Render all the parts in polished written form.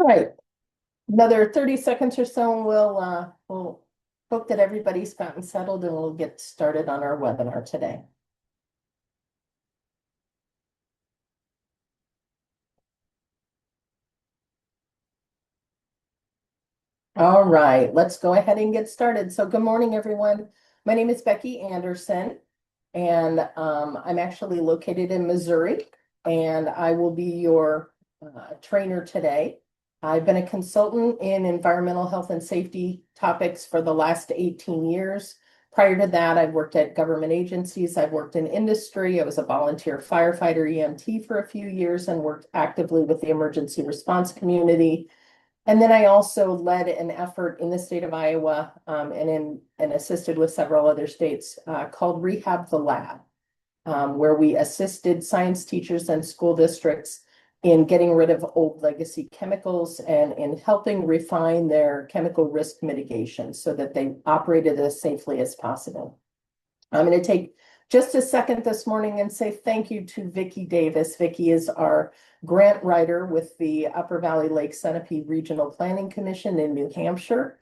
All right, another 30 seconds or so, and we'll hope that everybody's gotten settled and we'll get started on our webinar today. All right, let's go ahead and get started. So good morning, everyone. My name is Becky Anderson, and I'm actually located in Missouri, and I will be your trainer today. I've been a consultant in environmental health and safety topics for the last 18 years. Prior to that, I've worked at government agencies. I've worked in industry. I was a volunteer firefighter EMT for a few years and worked actively with the emergency response community. And then I also led an effort in the state of Iowa and assisted with several other states called Rehab the Lab, where we assisted science teachers and school districts in getting rid of old legacy chemicals and in helping refine their chemical risk mitigation so that they operated as safely as possible. I'm going to take just a second this morning and say thank you to Vicki Davis. Vicki is our grant writer with the Upper Valley Lake Sunapee Regional Planning Commission in New Hampshire.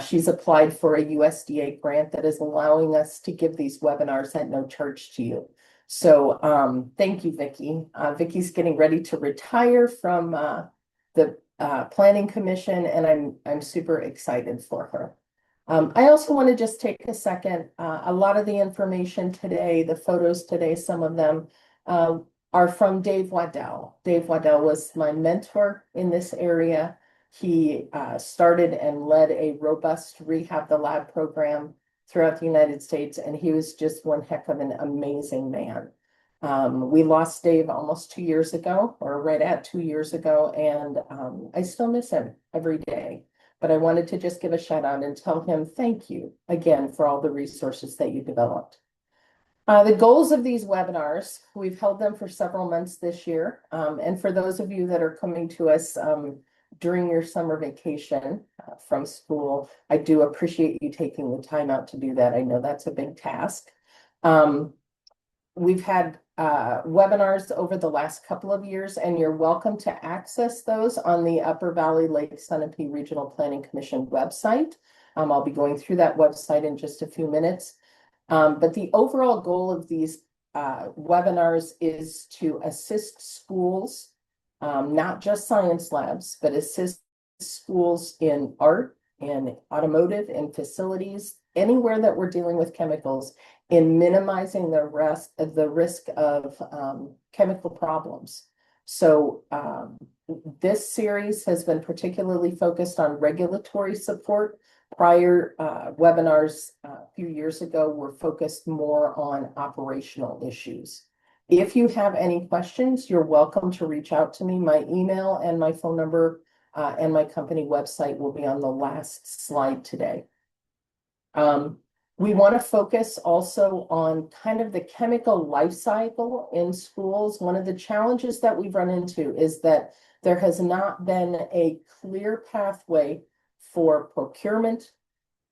She's applied for a USDA grant that is allowing us to give these webinars at no charge to you. So thank you, Vicki. Vicki's getting ready to retire from the Planning Commission, and I'm super excited for her. I also want to just take a second. A lot of the information today, the photos today, some of them are from Dave Waddell. Dave Waddell was my mentor in this area. He started and led a robust Rehab the Lab program throughout the United States, and he was just one heck of an amazing man. We lost Dave almost 2 years ago, or right at 2 years ago, and I still miss him every day. But I wanted to just give a shout out and tell him thank you again for all the resources that you developed. The goals of these webinars, we've held them for several months this year. And for those of you that are coming to us during your summer vacation from school, I do appreciate you taking the time out to do that. I know that's a big task. We've had webinars over the last couple of years, and you're welcome to access those on the Upper Valley Lake Sunapee Regional Planning Commission website. I'll be going through that website in just a few minutes. But the overall goal of these webinars is to assist schools, not just science labs, but assist schools in art, in automotive, in facilities, anywhere that we're dealing with chemicals, in minimizing the risk of chemical problems. So this series has been particularly focused on regulatory support. Prior webinars a few years ago were focused more on operational issues. If you have any questions, you're welcome to reach out to me. My email and my phone number and my company website will be on the last slide today. We want to focus also on kind of the chemical life cycle in schools. One of the challenges that we've run into is that there has not been a clear pathway for procurement,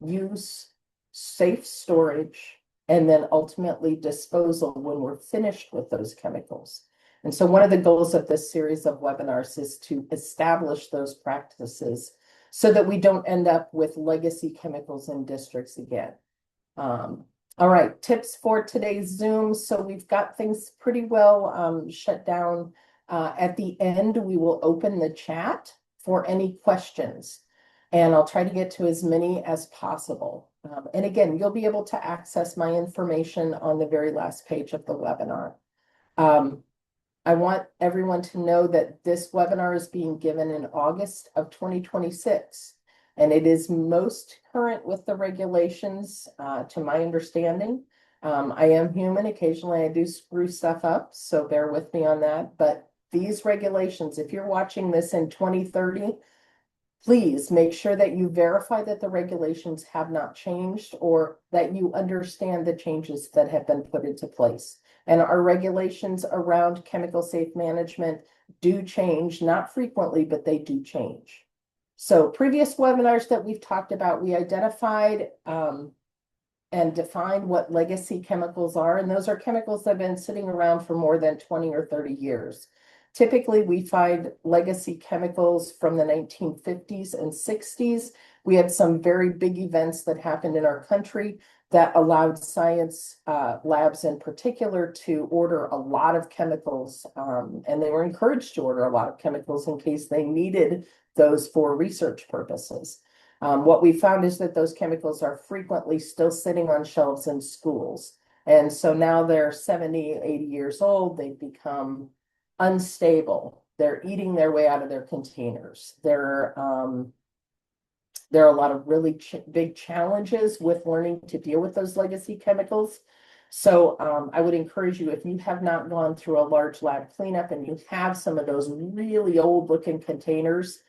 use, safe storage, and then ultimately disposal when we're finished with those chemicals. And so one of the goals of this series of webinars is to establish those practices so that we don't end up with legacy chemicals in districts again. All right, tips for today's Zoom. So we've got things pretty well shut down. At the end, we will open the chat for any questions, and I'll try to get to as many as possible. And again, you'll be able to access my information on the very last page of the webinar. I want everyone to know that this webinar is being given in August of 2026. And it is most current with the regulations, to my understanding. I am human. Occasionally I do screw stuff up, so bear with me on that. But these regulations, if you're watching this in 2030, please make sure that you verify that the regulations have not changed or that you understand the changes that have been put into place. And our regulations around chemical safe management do change, not frequently, but they do change. So previous webinars that we've talked about, we identified and defined what legacy chemicals are. And those are chemicals that have been sitting around for more than 20 or 30 years. Typically, we find legacy chemicals from the 1950s and 60s. We had some very big events that happened in our country that allowed science labs in particular to order a lot of chemicals, and they were encouraged to order a lot of chemicals in case they needed those for research purposes. What we found is that those chemicals are frequently still sitting on shelves in schools. And so now they're 70, 80 years old, they've become unstable. They're eating their way out of their containers. There are a lot of really big challenges with learning to deal with those legacy chemicals. So I would encourage you, if you have not gone through a large lab cleanup and you have some of those really old looking containers,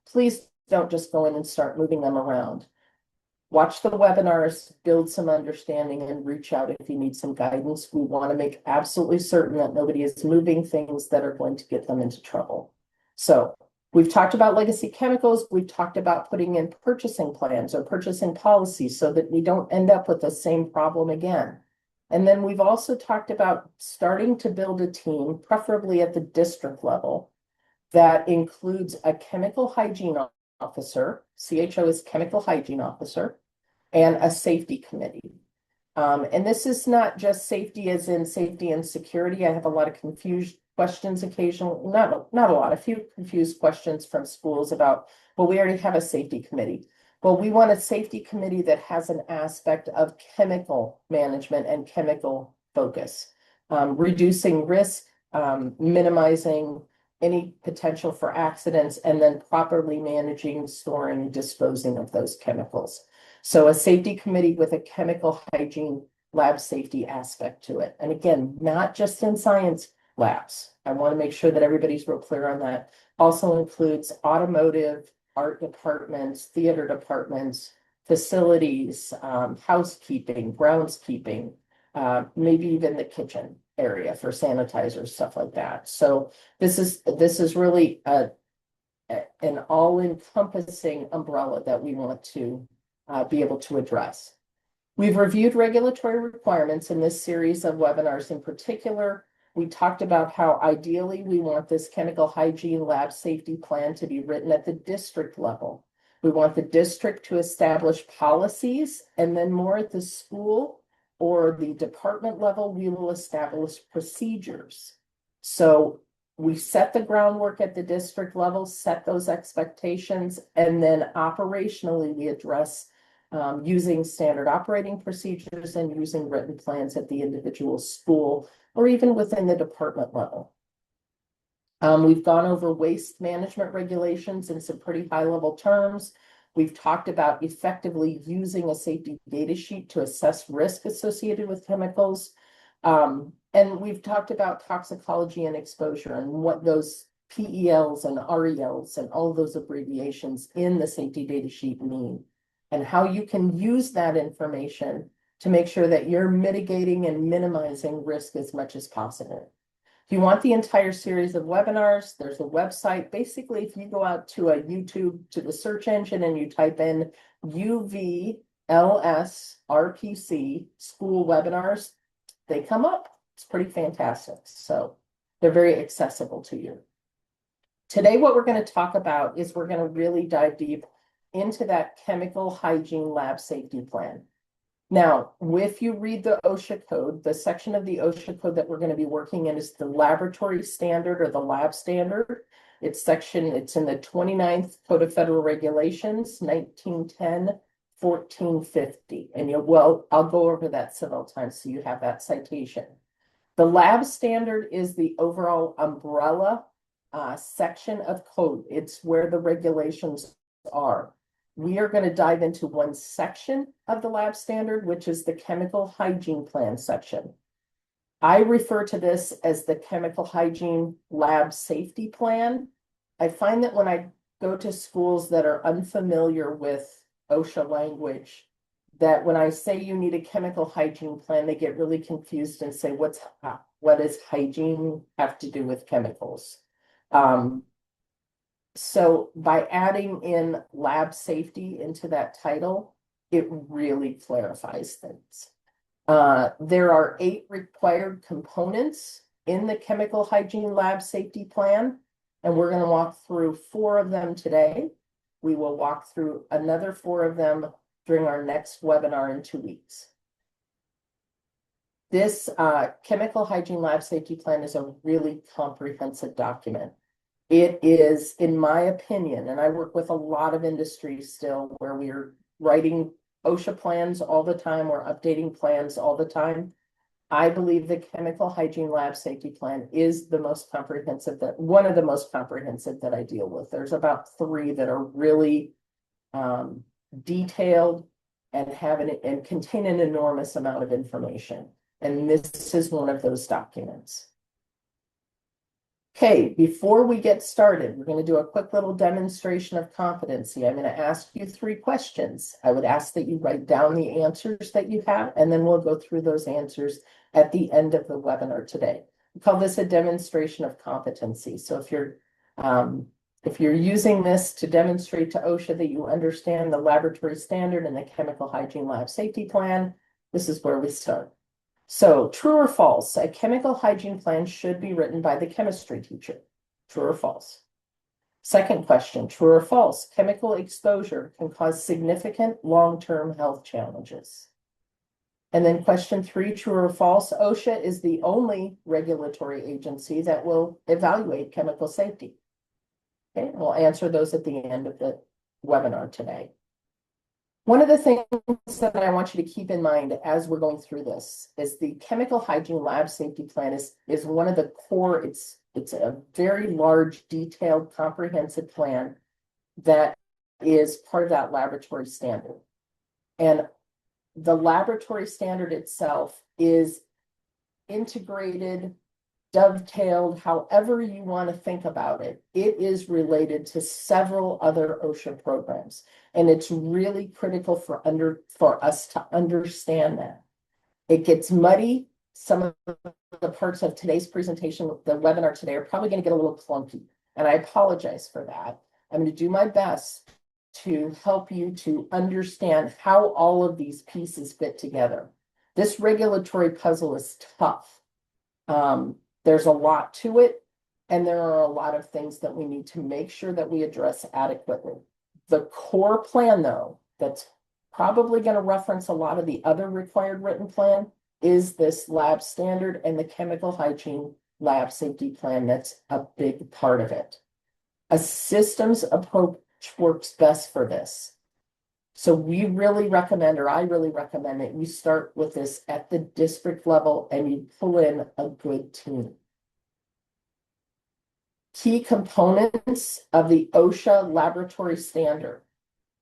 please don't just go in and start moving them around. Watch the webinars, build some understanding, and reach out if you need some guidance. We want to make absolutely certain that nobody is moving things that are going to get them into trouble. So we've talked about legacy chemicals. We've talked about putting in purchasing plans or purchasing policies so that we don't end up with the same problem again. And then we've also talked about starting to build a team, preferably at the district level, that includes a chemical hygiene officer, CHO is chemical hygiene officer, and a safety committee. And this is not just safety as in safety and security. I have a lot of confused questions occasionally, not a lot, a few confused questions from schools about, well, we already have a safety committee. Well, we want a safety committee that has an aspect of chemical management and chemical focus, reducing risk, minimizing any potential for accidents, and then properly managing, storing, disposing of those chemicals. So a safety committee with a chemical hygiene lab safety aspect to it. And again, not just in science labs. I want to make sure that everybody's real clear on that. Also includes automotive, art departments, theater departments, facilities, housekeeping, groundskeeping, maybe even the kitchen area for sanitizers, stuff like that. So this is really an all-encompassing umbrella that we want to be able to address. We've reviewed regulatory requirements in this series of webinars. In particular, we talked about how ideally we want this chemical hygiene lab safety plan to be written at the district level. We want the district to establish policies, and then more at the school or the department level, we will establish procedures. So we set the groundwork at the district level, set those expectations, and then operationally we address using standard operating procedures and using written plans at the individual school or even within the department level. We've gone over waste management regulations in some pretty high level terms. We've talked about effectively using a safety data sheet to assess risk associated with chemicals. And we've talked about toxicology and exposure and what those PELs and RELs and all those abbreviations in the safety data sheet mean, and how you can use that information to make sure that you're mitigating and minimizing risk as much as possible. If you want the entire series of webinars, there's a website. Basically, if you go out to a YouTube, to the search engine, and you type in UVLS RPC school webinars, they come up. It's pretty fantastic. So they're very accessible to you. Today, what we're going to talk about is we're going to really dive deep into that chemical hygiene lab safety plan. Now, if you read the OSHA code, the section of the OSHA code that we're going to be working in is the laboratory standard or the lab standard. It's in the 29th Code of Federal Regulations, 1910, 1450. And I'll go over that several times so you have that citation. The lab standard is the overall umbrella section of code. It's where the regulations are. We are going to dive into one section of the lab standard, which is the chemical hygiene plan section. I refer to this as the chemical hygiene lab safety plan. I find that when I go to schools that are unfamiliar with OSHA language, that when I say you need a chemical hygiene plan, they get really confused and say, what does hygiene have to do with chemicals? So by adding in lab safety into that title, it really clarifies things. There are 8 required components in the chemical hygiene lab safety plan, and we're going to walk through 4 of them today. We will walk through another 4 of them during our next webinar in 2 weeks. This chemical hygiene lab safety plan is a really comprehensive document. It is, in my opinion, and I work with a lot of industries still where we're writing OSHA plans all the time, or updating plans all the time. I believe the chemical hygiene lab safety plan is the most comprehensive, one of the most comprehensive that I deal with. There's about 3 that are really detailed and and contain an enormous amount of information. And this is one of those documents. Okay, before we get started, we're going to do a quick little demonstration of competency. I'm going to ask you 3 questions. I would ask that you write down the answers that you have, and then we'll go through those answers at the end of the webinar today. We call this a demonstration of competency. So if you're using this to demonstrate to OSHA that you understand the laboratory standard and the chemical hygiene lab safety plan, this is where we start. So, true or false, a chemical hygiene plan should be written by the chemistry teacher. True or false? Second question, true or false, chemical exposure can cause significant long-term health challenges. And then question 3, true or false, OSHA is the only regulatory agency that will evaluate chemical safety. Okay, we'll answer those at the end of the webinar today. One of the things that I want you to keep in mind as we're going through this is the chemical hygiene lab safety plan is one of the core, it's a very large, detailed, comprehensive plan that is part of that laboratory standard. And the laboratory standard itself is integrated, dovetailed, however you want to think about it. It is related to several other OSHA programs. And it's really critical for us to understand that. It gets muddy. Some of the parts of today's presentation, the webinar today, are probably going to get a little clunky. And I apologize for that. I'm going to do my best to help you to understand how all of these pieces fit together. This regulatory puzzle is tough. There's a lot to it, and there are a lot of things that we need to make sure that we address adequately. The core plan, though, that's probably going to reference a lot of the other required written plan is this lab standard and the chemical hygiene lab safety plan. That's a big part of it. A systems approach works best for this. So we really recommend, or I really recommend, that you start with this at the district level and you pull in a good team. Key components of the OSHA laboratory standard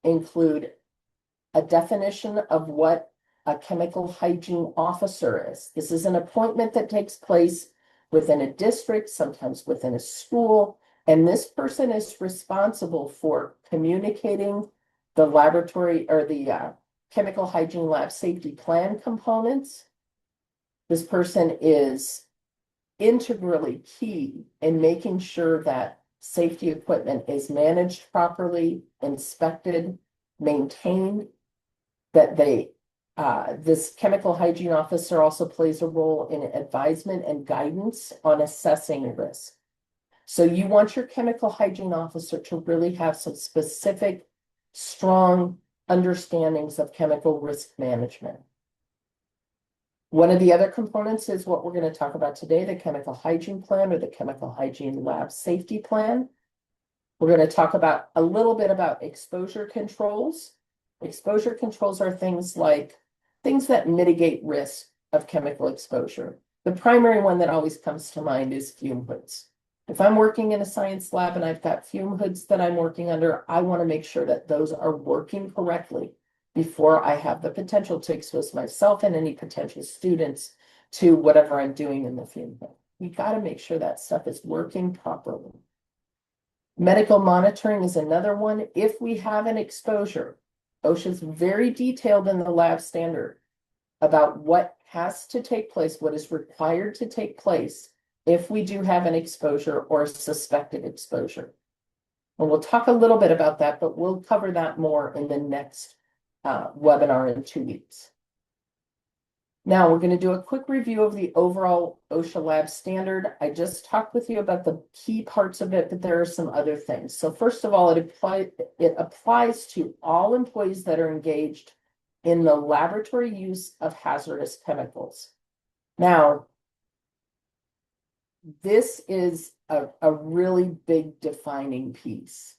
include a definition of what a chemical hygiene officer is. This is an appointment that takes place within a district, sometimes within a school, and this person is responsible for communicating the laboratory or the chemical hygiene lab safety plan components. This person is integrally key in making sure that safety equipment is managed properly, inspected, maintained, that this chemical hygiene officer also plays a role in advisement and guidance on assessing risk. So you want your chemical hygiene officer to really have some specific, strong understandings of chemical risk management. One of the other components is what we're going to talk about today, the chemical hygiene plan or the chemical hygiene lab safety plan. We're going to talk about a little bit about exposure controls. Exposure controls are things that mitigate risk of chemical exposure. The primary one that always comes to mind is fume hoods. If I'm working in a science lab and I've got fume hoods that I'm working under, I want to make sure that those are working correctly before I have the potential to expose myself and any potential students to whatever I'm doing in the fume hood. We got to make sure that stuff is working properly. Medical monitoring is another one. If we have an exposure, OSHA is very detailed in the lab standard about what has to take place, what is required to take place if we do have an exposure or a suspected exposure. And we'll talk a little bit about that, but we'll cover that more in the next webinar in 2 weeks. Now we're going to do a quick review of the overall OSHA lab standard. I just talked with you about the key parts of it, but there are some other things. So first of all, it applies to all employees that are engaged in the laboratory use of hazardous chemicals. Now, this is a really big defining piece.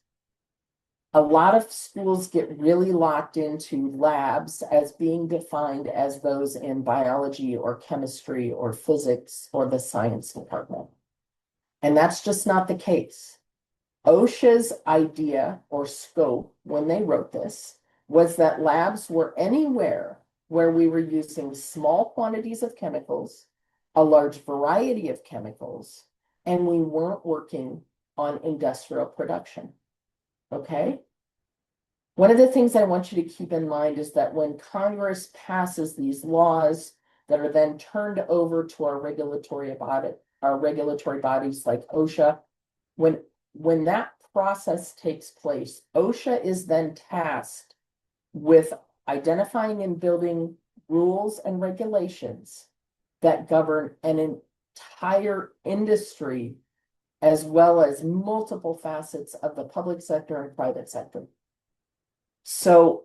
A lot of schools get really locked into labs as being defined as those in biology or chemistry or physics or the science department. And that's just not the case. OSHA's idea or scope when they wrote this was that labs were anywhere where we were using small quantities of chemicals, a large variety of chemicals, and we weren't working on industrial production. Okay? One of the things I want you to keep in mind is that when Congress passes these laws that are then turned over to our regulatory bodies like OSHA, when that process takes place, OSHA is then tasked with identifying and building rules and regulations that govern an entire industry, as well as multiple facets of the public sector and private sector. So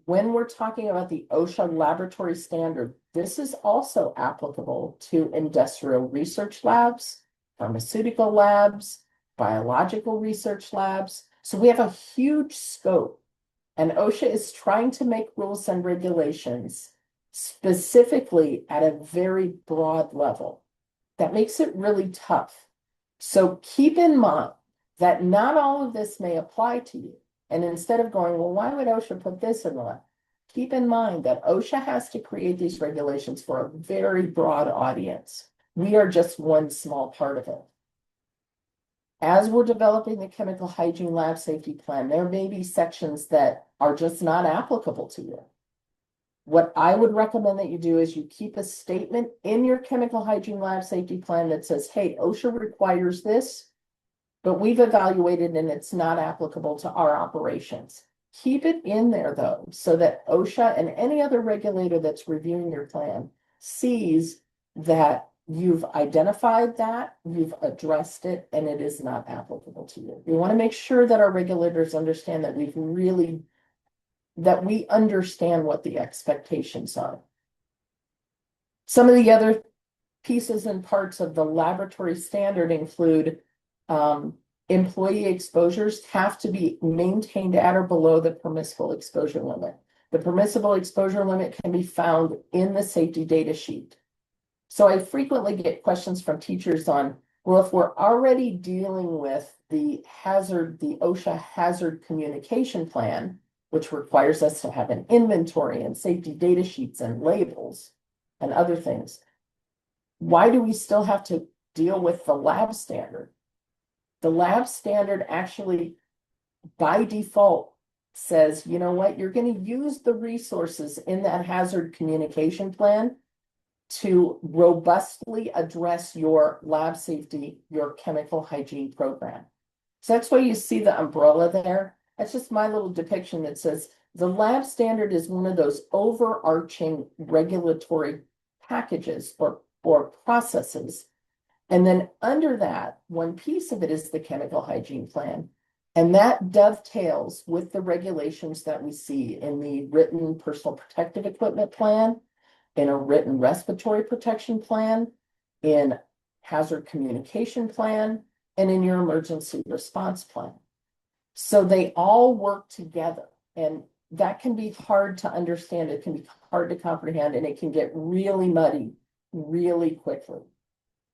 when we're talking about the OSHA laboratory standard, this is also applicable to industrial research labs, pharmaceutical labs, biological research labs. So we have a huge scope, and OSHA is trying to make rules and regulations specifically at a very broad level. That makes it really tough. So keep in mind that not all of this may apply to you. And instead of going, well, why would OSHA put this in the law? Keep in mind that OSHA has to create these regulations for a very broad audience. We are just one small part of it. As we're developing the chemical hygiene lab safety plan, there may be sections that are just not applicable to you. What I would recommend that you do is you keep a statement in your chemical hygiene lab safety plan that says, hey, OSHA requires this, but we've evaluated and it's not applicable to our operations. Keep it in there though, so that OSHA and any other regulator that's reviewing your plan sees that you've identified that, you've addressed it, and it is not applicable to you. We want to make sure that our regulators understand that we understand what the expectations are. Some of the other pieces and parts of the laboratory standard include employee exposures have to be maintained at or below the permissible exposure limit. The permissible exposure limit can be found in the safety data sheet. So I frequently get questions from teachers on, well, if we're already dealing with the OSHA hazard communication plan, which requires us to have an inventory and safety data sheets and labels and other things, why do we still have to deal with the lab standard? The lab standard actually, by default, says, you know what, you're going to use the resources in that hazard communication plan to robustly address your lab safety, your chemical hygiene program. So that's why you see the umbrella there. That's just my little depiction that says the lab standard is one of those overarching regulatory packages or processes. And then under that, one piece of it is the chemical hygiene plan. And that dovetails with the regulations that we see in the written personal protective equipment plan, in a written respiratory protection plan, in hazard communication plan, and in your emergency response plan. So they all work together, and that can be hard to understand. It can be hard to comprehend, and it can get really muddy really quickly.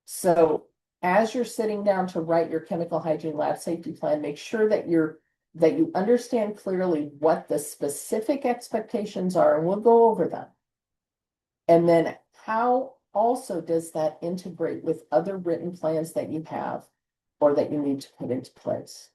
So as you're sitting down to write your chemical hygiene lab safety plan, make sure that you understand clearly what the specific expectations are, and we'll go over them. And then how also does that integrate with other written plans that you have or that you need to put into place?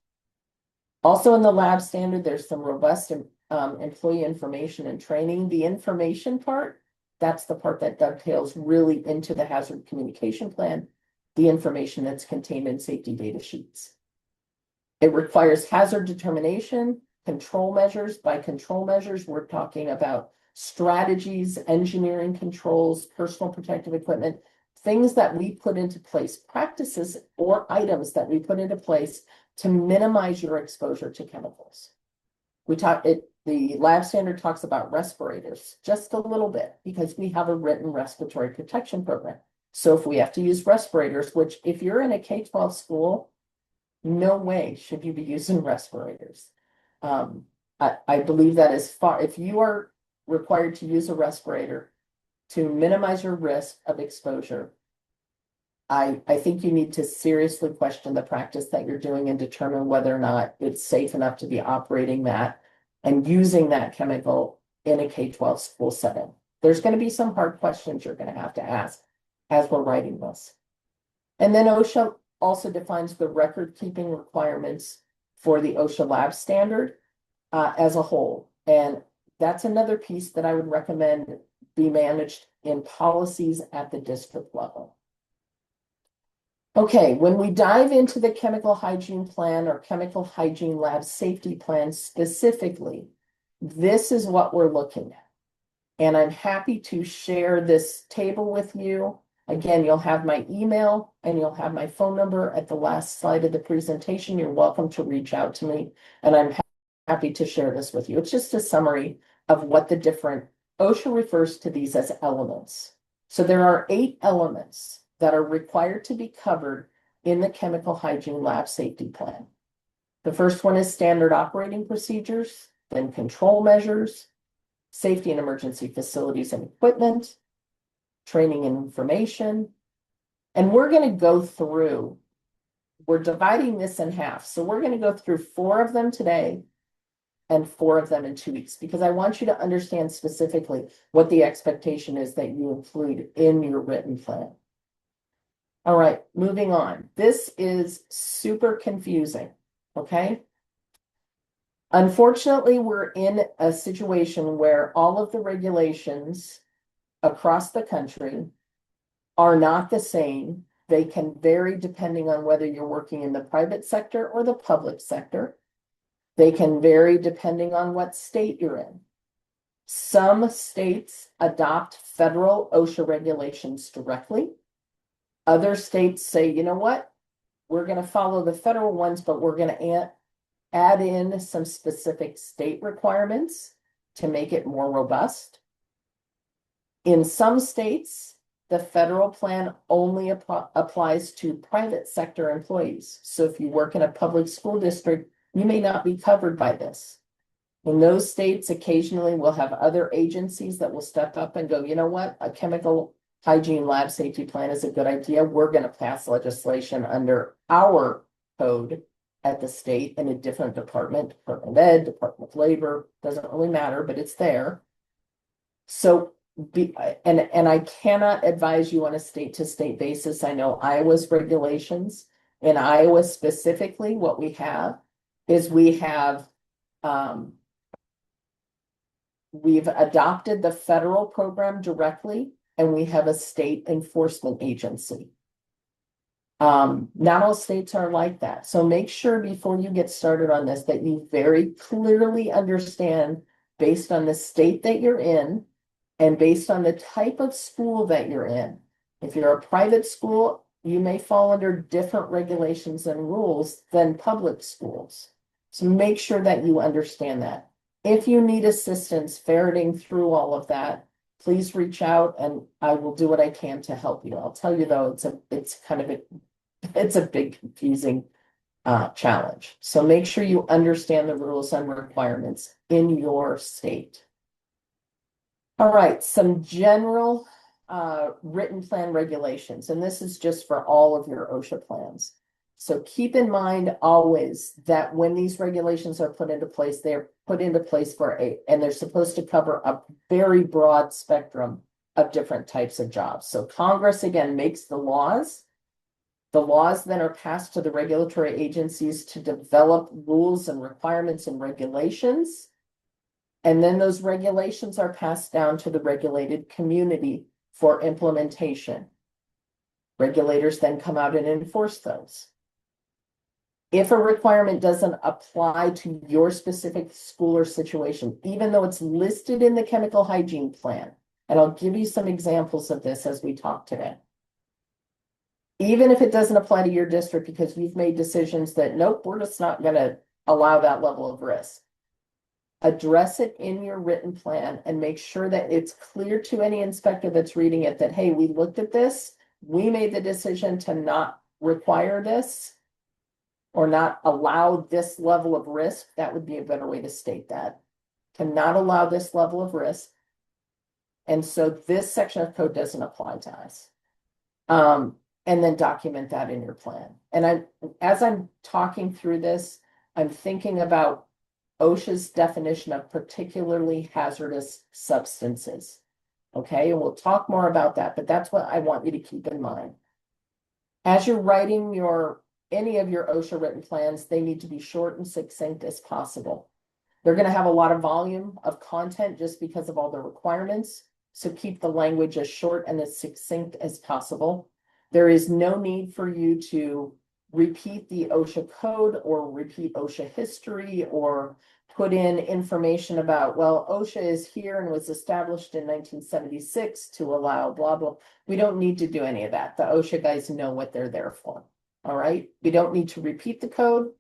Also in the lab standard, there's some robust employee information and training. The information part, that's the part that dovetails really into the hazard communication plan, the information that's contained in safety data sheets. It requires hazard determination, control measures. By control measures, we're talking about strategies, engineering controls, personal protective equipment, things that we put into place, practices or items that we put into place to minimize your exposure to chemicals. The lab standard talks about respirators just a little bit because we have a written respiratory protection program. So if we have to use respirators, which if you're in a K-12 school, no way should you be using respirators. I believe that if you are required to use a respirator to minimize your risk of exposure, I think you need to seriously question the practice that you're doing and determine whether or not it's safe enough to be operating that and using that chemical in a K-12 school setting. There's going to be some hard questions you're going to have to ask as we're writing this. And then OSHA also defines the record keeping requirements for the OSHA lab standard as a whole. And that's another piece that I would recommend be managed in policies at the district level. Okay, when we dive into the chemical hygiene plan or chemical hygiene lab safety plan specifically, this is what we're looking at. And I'm happy to share this table with you. Again, you'll have my email and you'll have my phone number at the last slide of the presentation. You're welcome to reach out to me, and I'm happy to share this with you. It's just a summary of what the different, OSHA refers to these as elements. So there are 8 elements that are required to be covered in the chemical hygiene lab safety plan. The first one is standard operating procedures, then control measures, safety and emergency facilities and equipment, training and information. And we're going to go through, we're dividing this in half. So we're going to go through 4 of them today and 4 of them in 2 weeks, because I want you to understand specifically what the expectation is that you include in your written plan. All right, moving on. This is super confusing, okay? Unfortunately, we're in a situation where all of the regulations across the country are not the same. They can vary depending on whether you're working in the private sector or the public sector. They can vary depending on what state you're in. Some states adopt federal OSHA regulations directly. Other states say, you know what, we're going to follow the federal ones, but we're going to add in some specific state requirements to make it more robust. In some states, the federal plan only applies to private sector employees. So if you work in a public school district, you may not be covered by this. In those states, occasionally we'll have other agencies that will step up and go, you know what, a chemical hygiene lab safety plan is a good idea. We're going to pass legislation under our code at the state in a different department, Department of Ed, Department of Labor, doesn't really matter, but it's there. So, and I cannot advise you on a state-to-state basis. I know Iowa's regulations. In Iowa specifically, what we have is we've adopted the federal program directly, and we have a state enforcement agency. Not all states are like that. So make sure before you get started on this that you very clearly understand, based on the state that you're in and based on the type of school that you're in. If you're a private school, you may fall under different regulations and rules than public schools. So make sure that you understand that. If you need assistance ferreting through all of that, please reach out and I will do what I can to help you. I'll tell you though, it's a big confusing challenge. So make sure you understand the rules and requirements in your state. All right, some general written plan regulations, and this is just for all of your OSHA plans. So keep in mind always that when these regulations are put into place, they're put into place and they're supposed to cover a very broad spectrum of different types of jobs. So Congress, again, makes the laws. The laws then are passed to the regulatory agencies to develop rules and requirements and regulations. And then those regulations are passed down to the regulated community for implementation. Regulators then come out and enforce those. If a requirement doesn't apply to your specific school or situation, even though it's listed in the chemical hygiene plan, and I'll give you some examples of this as we talk today. Even if it doesn't apply to your district because you've made decisions that, nope, we're just not going to allow that level of risk. Address it in your written plan and make sure that it's clear to any inspector that's reading it that, hey, we looked at this, we made the decision to not require this or not allow this level of risk. That would be a better way to state that. To not allow this level of risk. And so this section of code doesn't apply to us. And then document that in your plan. And as I'm talking through this, I'm thinking about OSHA's definition of particularly hazardous substances. Okay, and we'll talk more about that, but that's what I want you to keep in mind. As you're writing any of your OSHA written plans, they need to be short and succinct as possible. They're going to have a lot of volume of content just because of all the requirements. So keep the language as short and as succinct as possible. There is no need for you to repeat the OSHA code or repeat OSHA history or put in information about, well, OSHA is here and was established in 1976 to allow blah, blah. We don't need to do any of that. The OSHA guys know what they're there for. All right. We don't need to repeat the code.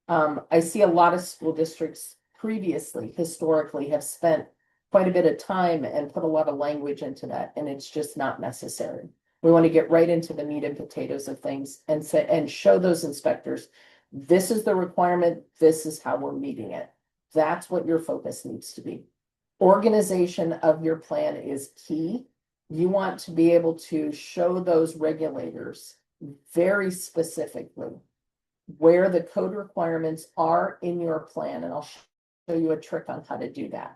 I see a lot of school districts previously, historically, have spent quite a bit of time and put a lot of language into that, and it's just not necessary. We want to get right into the meat and potatoes of things and say, and show those inspectors, this is the requirement, this is how we're meeting it. That's what your focus needs to be. Organization of your plan is key. You want to be able to show those regulators very specifically where the code requirements are in your plan, and I'll show you a trick on how to do that.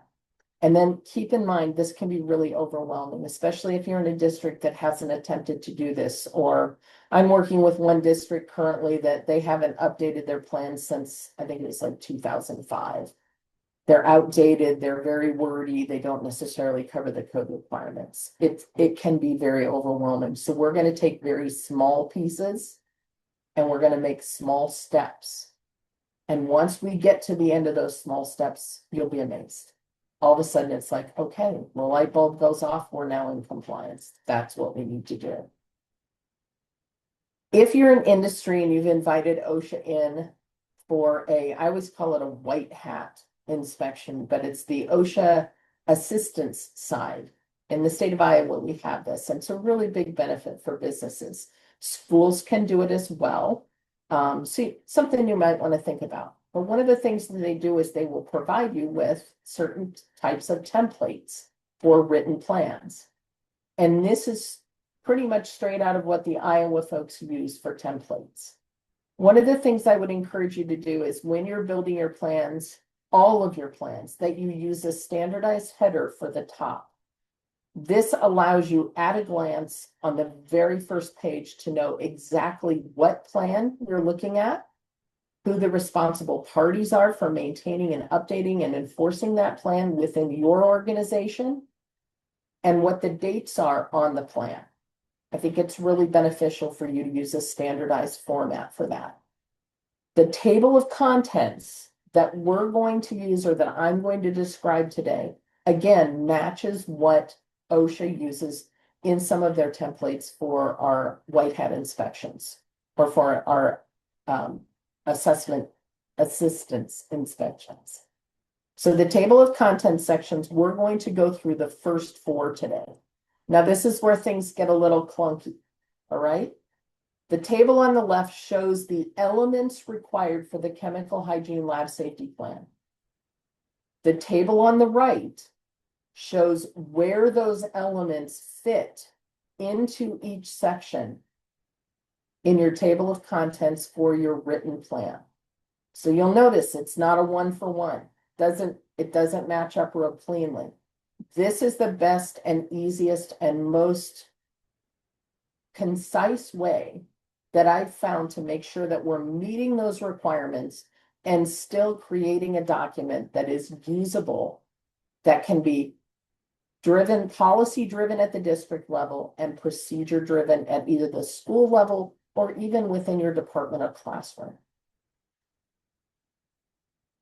And then keep in mind, this can be really overwhelming, especially if you're in a district that hasn't attempted to do this. Or I'm working with one district currently that they haven't updated their plans since, I think it was like 2005. They're outdated, they're very wordy, they don't necessarily cover the code requirements. It can be very overwhelming. So we're going to take very small pieces and we're going to make small steps. And once we get to the end of those small steps, you'll be amazed. All of a sudden it's like, okay, the light bulb goes off, we're now in compliance. That's what we need to do. If you're in industry and you've invited OSHA in for I always call it a white hat inspection, but it's the OSHA assistance side. In the state of Iowa, we have this, and it's a really big benefit for businesses. Schools can do it as well. So something you might want to think about. But one of the things that they do is they will provide you with certain types of templates for written plans. And this is pretty much straight out of what the Iowa folks use for templates. One of the things I would encourage you to do is when you're building your plans, all of your plans, that you use a standardized header for the top. This allows you at a glance on the very first page to know exactly what plan you're looking at, who the responsible parties are for maintaining and updating and enforcing that plan within your organization, and what the dates are on the plan. I think it's really beneficial for you to use a standardized format for that. The table of contents that we're going to use or that I'm going to describe today, again, matches what OSHA uses in some of their templates for our white hat inspections or for our assessment assistance inspections. So the table of contents sections, we're going to go through the first 4 today. Now this is where things get a little clunky, all right? The table on the left shows the elements required for the chemical hygiene lab safety plan. The table on the right shows where those elements fit into each section in your table of contents for your written plan. So you'll notice it's not a 1-for-1. It doesn't match up real cleanly. This is the best and easiest and most concise way that I've found to make sure that we're meeting those requirements and still creating a document that is usable, that can be driven, policy driven at the district level and procedure driven at either the school level or even within your department or classroom.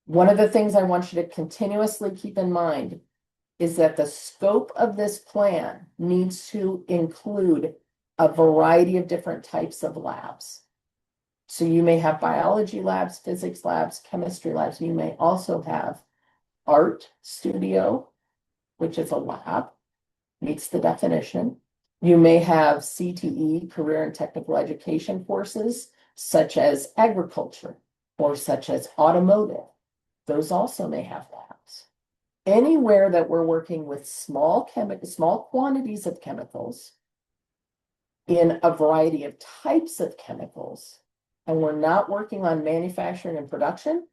One of the things I want you to continuously keep in mind is that the scope of this plan needs to include a variety of different types of labs. So you may have biology labs, physics labs, chemistry labs. You may also have art studio, which is a lab, meets the definition. You may have CTE, career and technical education courses, such as agriculture or such as automotive. Those also may have labs. Anywhere that we're working with small quantities of chemicals in a variety of types of chemicals, and we're not working on manufacturing and production,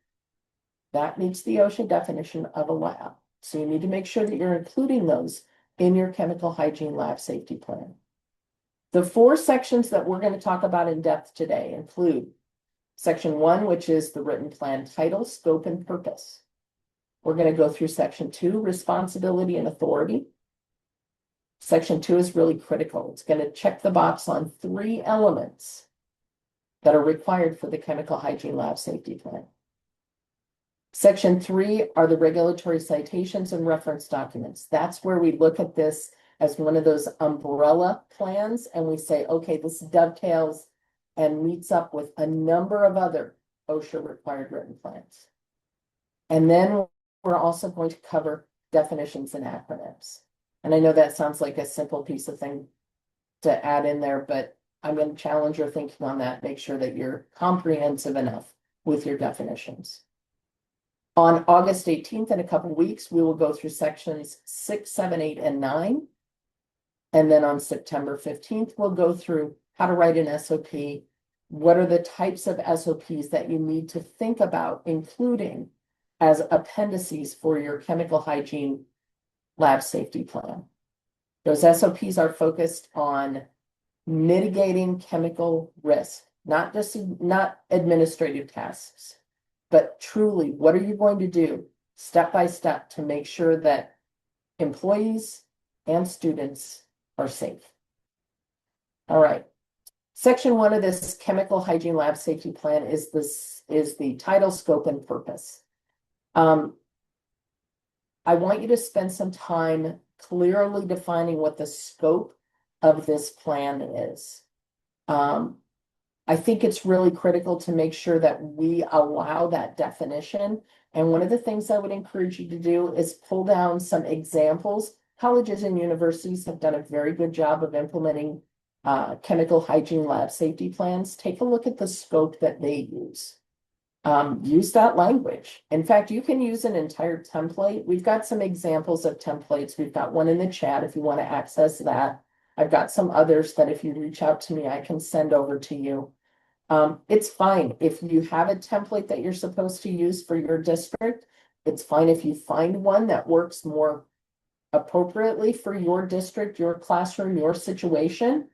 that meets the OSHA definition of a lab. So you need to make sure that you're including those in your chemical hygiene lab safety plan. The 4 sections that we're going to talk about in depth today include Section 1, which is the written plan title, scope, and purpose. We're going to go through Section 2, responsibility and authority. Section 2 is really critical. It's going to check the box on 3 elements that are required for the chemical hygiene lab safety plan. Section 3 are the regulatory citations and reference documents. That's where we look at this as one of those umbrella plans and we say, okay, this dovetails and meets up with a number of other OSHA-required written plans. And then we're also going to cover definitions and acronyms. And I know that sounds like a simple piece of thing to add in there, but I'm going to challenge your thinking on that. Make sure that you're comprehensive enough with your definitions. On August 18th, in a couple of weeks, we will go through sections 6, 7, 8, and 9. And then on September 15th, we'll go through how to write an SOP. What are the types of SOPs that you need to think about, including as appendices for your chemical hygiene lab safety plan. Those SOPs are focused on mitigating chemical risk, not administrative tasks, but truly, what are you going to do step by step to make sure that employees and students are safe? All right. Section 1 of this chemical hygiene lab safety plan is the title, scope, and purpose. I want you to spend some time clearly defining what the scope of this plan is. I think it's really critical to make sure that we allow that definition. And one of the things I would encourage you to do is pull down some examples. Colleges and universities have done a very good job of implementing chemical hygiene lab safety plans. Take a look at the scope that they use. Use that language. In fact, you can use an entire template. We've got some examples of templates. We've got one in the chat if you want to access that. I've got some others that if you reach out to me, I can send over to you. It's fine if you have a template that you're supposed to use for your district. It's fine if you find one that works more appropriately for your district, your classroom, your situation.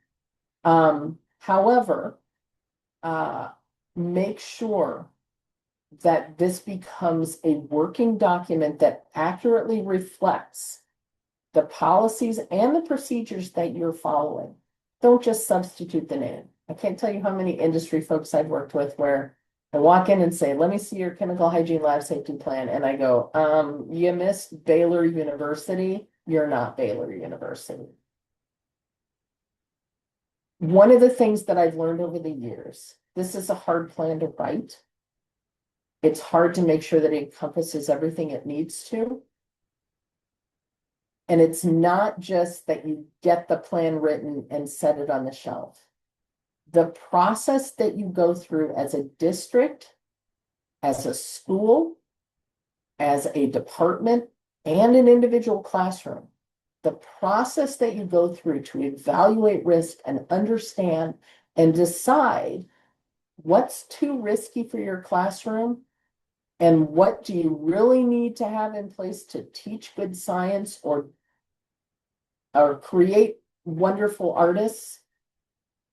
However, make sure that this becomes a working document that accurately reflects the policies and the procedures that you're following. Don't just substitute the name. I can't tell you how many industry folks I've worked with where I walk in and say, let me see your chemical hygiene lab safety plan. And I go, you missed Baylor University. You're not Baylor University. One of the things that I've learned over the years, this is a hard plan to write. It's hard to make sure that it encompasses everything it needs to. And it's not just that you get the plan written and set it on the shelf. The process that you go through as a district, as a school, as a department, and an individual classroom, the process that you go through to evaluate risk and understand and decide what's too risky for your classroom and what do you really need to have in place to teach good science or create wonderful artists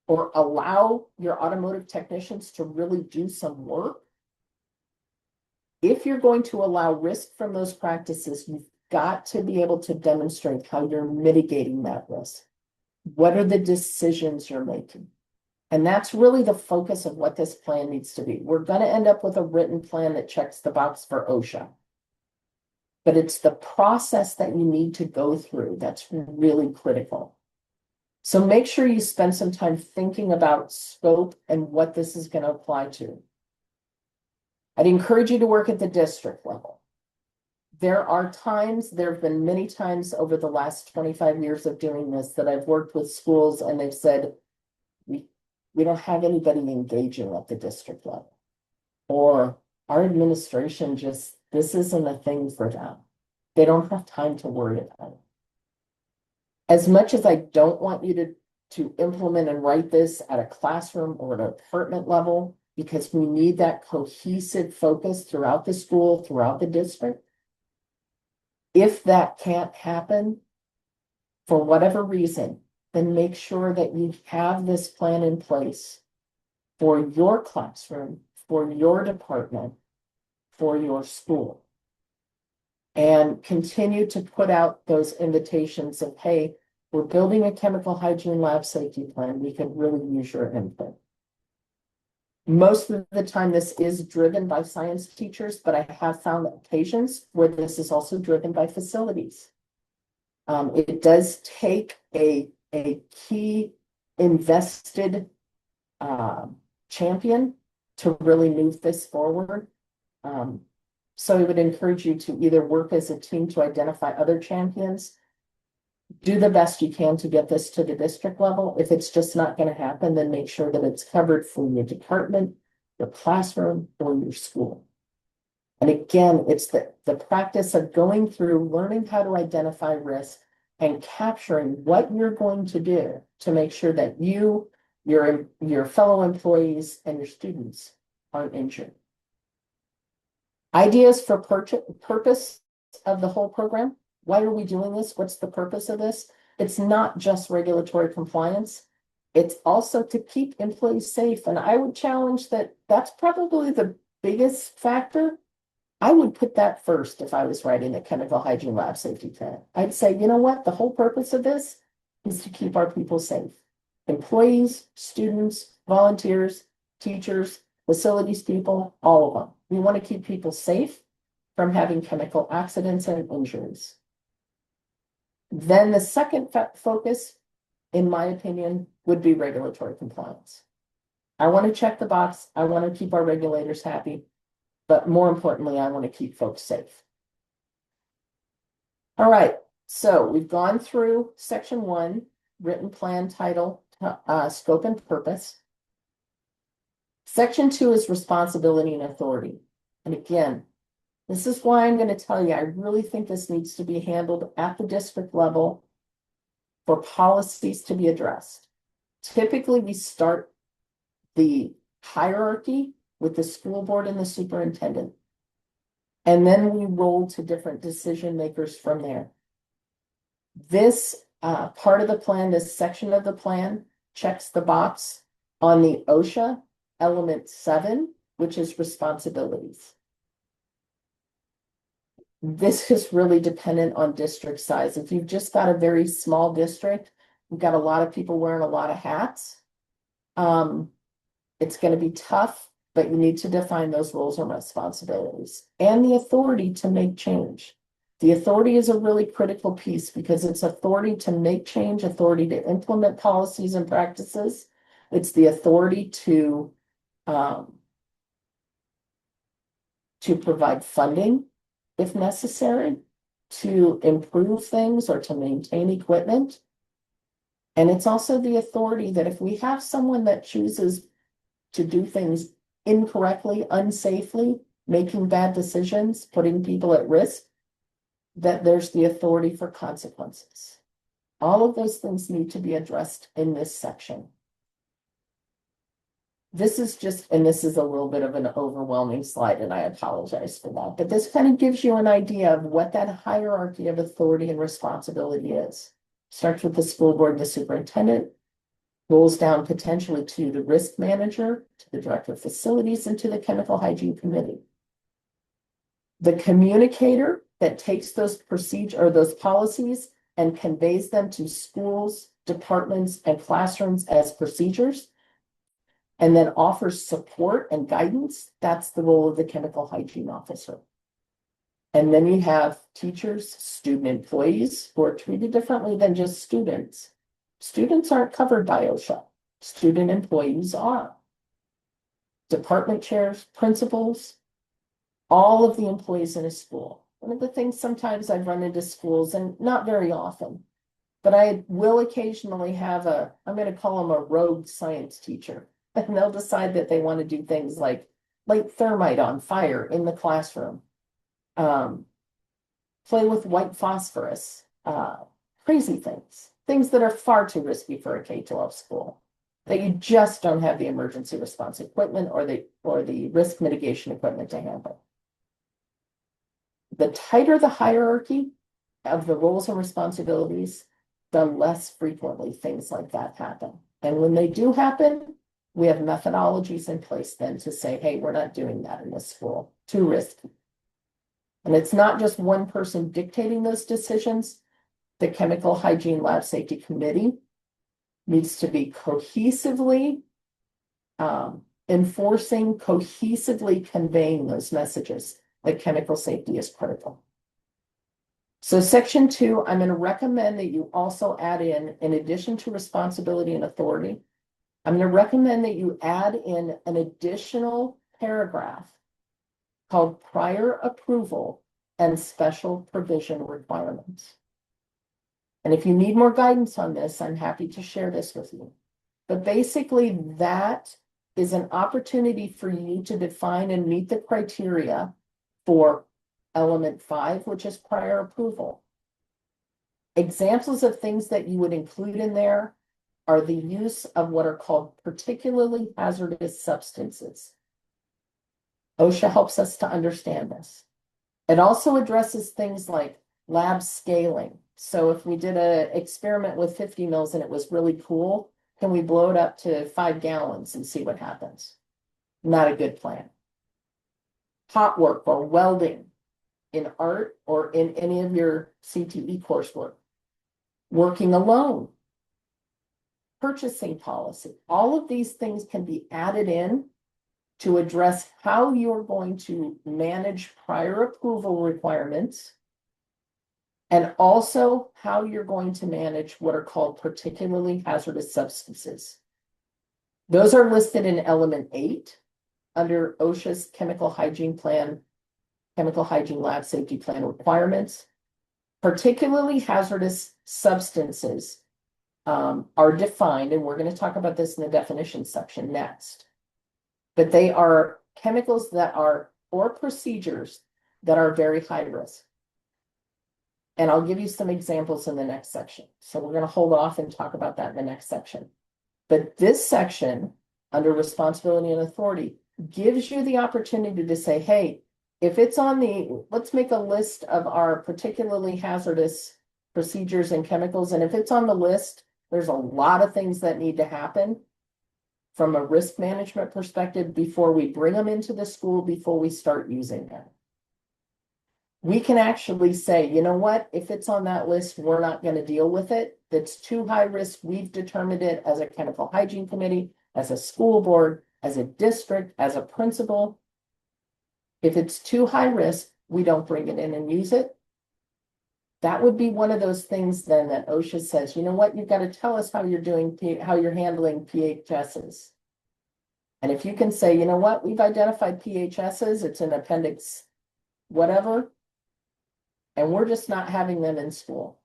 or allow your automotive technicians to really do some work. If you're going to allow risk from those practices, you've got to be able to demonstrate how you're mitigating that risk. What are the decisions you're making? And that's really the focus of what this plan needs to be. We're going to end up with a written plan that checks the box for OSHA. But it's the process that you need to go through that's really critical. So make sure you spend some time thinking about scope and what this is going to apply to. I'd encourage you to work at the district level. There have been many times over the last 25 years of doing this that I've worked with schools and they've said, we don't have anybody engaging at the district level. Or our administration this isn't a thing for them. They don't have time to worry about it. As much as I don't want you to implement and write this at a classroom or at a department level, because we need that cohesive focus throughout the school, throughout the district. If that can't happen, for whatever reason, then make sure that you have this plan in place for your classroom, for your department, for your school. And continue to put out those invitations of, hey, we're building a chemical hygiene lab safety plan. We could really use your input. Most of the time, this is driven by science teachers, but I have found occasions where this is also driven by facilities. It does take a key invested champion to really move this forward. So I would encourage you to either work as a team to identify other champions, do the best you can to get this to the district level. If it's just not going to happen, then make sure that it's covered for your department, your classroom, or your school. And again, it's the practice of going through, learning how to identify risk and capturing what you're going to do to make sure that you, your fellow employees, and your students aren't injured. Ideas for purpose of the whole program. Why are we doing this? What's the purpose of this? It's not just regulatory compliance. It's also to keep employees safe. And I would challenge that that's probably the biggest factor. I would put that first if I was writing a chemical hygiene lab safety plan. I'd say, you know what? The whole purpose of this is to keep our people safe. Employees, students, volunteers, teachers, facilities people, all of them. We want to keep people safe from having chemical accidents and injuries. Then the second focus, in my opinion, would be regulatory compliance. I want to check the box. I want to keep our regulators happy. But more importantly, I want to keep folks safe. All right, so we've gone through section 1, written plan, title, scope and purpose. Section 2 is responsibility and authority. And again, this is why I'm going to tell you, I really think this needs to be handled at the district level for policies to be addressed. Typically, we start the hierarchy with the school board and the superintendent. And then we roll to different decision makers from there. This part of the plan, this section of the plan, checks the box on the OSHA element 7, which is responsibilities. This is really dependent on district size. If you've just got a very small district, you've got a lot of people wearing a lot of hats, it's going to be tough, but you need to define those roles and responsibilities and the authority to make change. The authority is a really critical piece because it's authority to make change, authority to implement policies and practices. It's the authority to provide funding if necessary, to improve things or to maintain equipment. And it's also the authority that if we have someone that chooses to do things incorrectly, unsafely, making bad decisions, putting people at risk, that there's the authority for consequences. All of those things need to be addressed in this section. This is just, and this is a little bit of an overwhelming slide, and I apologize for that, but this kind of gives you an idea of what that hierarchy of authority and responsibility is. Starts with the school board and the superintendent, rolls down potentially to the risk manager, to the director of facilities, and to the chemical hygiene committee. The communicator that takes those procedures or those policies and conveys them to schools, departments, and classrooms as procedures and then offers support and guidance, that's the role of the chemical hygiene officer. And then you have teachers, student employees who are treated differently than just students. Students aren't covered by OSHA. Student employees are. Department chairs, principals, all of the employees in a school. One of the things sometimes I've run into schools, and not very often, but I will occasionally have I'm going to call them a rogue science teacher. And they'll decide that they want to do things like light thermite on fire in the classroom, play with white phosphorus, crazy things that are far too risky for a K-12 school, that you just don't have the emergency response equipment or the risk mitigation equipment to handle. The tighter the hierarchy of the roles and responsibilities, the less frequently things like that happen. And when they do happen, we have methodologies in place then to say, hey, we're not doing that in this school, too risky. And it's not just one person dictating those decisions. The Chemical Hygiene Lab Safety Committee needs to be cohesively enforcing, cohesively conveying those messages that chemical safety is critical. So section 2, I'm going to recommend that you also add in addition to responsibility and authority, I'm going to recommend that you add in an additional paragraph called prior approval and special provision requirements. And if you need more guidance on this, I'm happy to share this with you. But basically, that is an opportunity for you to define and meet the criteria for element 5, which is prior approval. Examples of things that you would include in there are the use of what are called particularly hazardous substances. OSHA helps us to understand this. It also addresses things like lab scaling. So if we did an experiment with 50 mils and it was really cool, can we blow it up to 5 gallons and see what happens? Not a good plan. Hot work or welding in art or in any of your CTE coursework. Working alone. Purchasing policy. All of these things can be added in to address how you're going to manage prior approval requirements and also how you're going to manage what are called particularly hazardous substances. Those are listed in element 8 under OSHA's chemical hygiene plan, chemical hygiene lab safety plan requirements. Particularly hazardous substances are defined, and we're going to talk about this in the definition section next. But they are chemicals that are, or procedures that are very high risk. And I'll give you some examples in the next section. So we're going to hold off and talk about that in the next section. But this section, under responsibility and authority, gives you the opportunity to say, hey, if it's on let's make a list of our particularly hazardous procedures and chemicals. And if it's on the list, there's a lot of things that need to happen from a risk management perspective before we bring them into the school, before we start using them. We can actually say, you know what, if it's on that list, we're not going to deal with it. That's too high risk. We've determined it as a chemical hygiene committee, as a school board, as a district, as a principal. If it's too high risk, we don't bring it in and use it. That would be one of those things then that OSHA says, you know what, you've got to tell us how you're handling PHSs. And if you can say, you know what, we've identified PHSs, it's in appendix whatever, and we're just not having them in school.